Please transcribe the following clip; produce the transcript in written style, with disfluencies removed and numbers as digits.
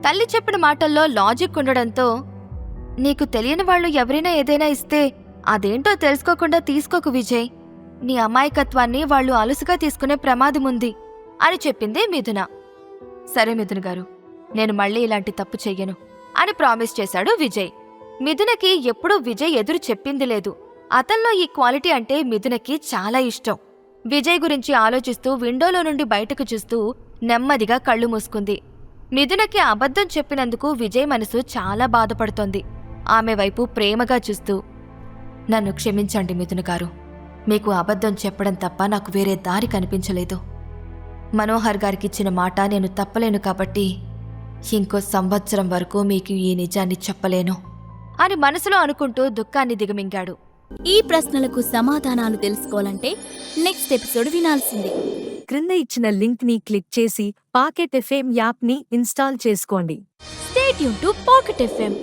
తల్లి చెప్పిన మాటల్లో లాజిక్ ఉండడంతో, నీకు తెలియని వాళ్ళు ఎవరైనా ఏదైనా ఇస్తే అదేంటో తెలుసుకోకుండా తీసుకోకు విజయ్. నీ అమాయకత్వాన్ని వాళ్ళు అలుసుగా తీసుకునే ప్రమాదముంది అని చెప్పింది మిథున. సరే మిథున్ గారు, నేను మళ్ళీ ఇలాంటి తప్పు చెయ్యను అని ప్రామిస్ చేశాడు విజయ్. మిథునకి ఎప్పుడూ విజయ్ ఎదురు చెప్పింది లేదు. అతల్లో ఈ క్వాలిటీ అంటే మిథునకి చాలా ఇష్టం. విజయ్ గురించి ఆలోచిస్తూ విండోలో నుండి బయటకు చూస్తూ నెమ్మదిగా కళ్ళు మూసుకుంది. మిథునకి అబద్ధం చెప్పినందుకు విజయ్ మనసు చాలా బాధపడుతోంది. ఆమె వైపు ప్రేమగా చూస్తూ, నన్ను క్షమించండి మిథున గారు, మీకు అబద్ధం చెప్పడం తప్ప నాకు వేరే దారి కనిపించలేదు. మనోహర్ గారికిచ్చిన మాట నేను తప్పలేను కాబట్టి ఇంకో సంవత్సరం వరకు మీకు ఈ నిజాన్ని చెప్పలేను అని మనసులో అనుకుంటూ దుఃఖాన్ని దిగమింగాడు. ఈ ప్రశ్నలకు సమాధానాలు తెలుసుకోవాలంటే నెక్స్ట్ ఎపిసోడ్ వినాల్సిందే. క్రింద ఇచ్చిన లింక్ ని క్లిక్ చేసి పాకెట్ ఎఫ్ఎం యాప్ ని ఇన్స్టాల్ చేసుకోండి. Stay tune to pocket FM.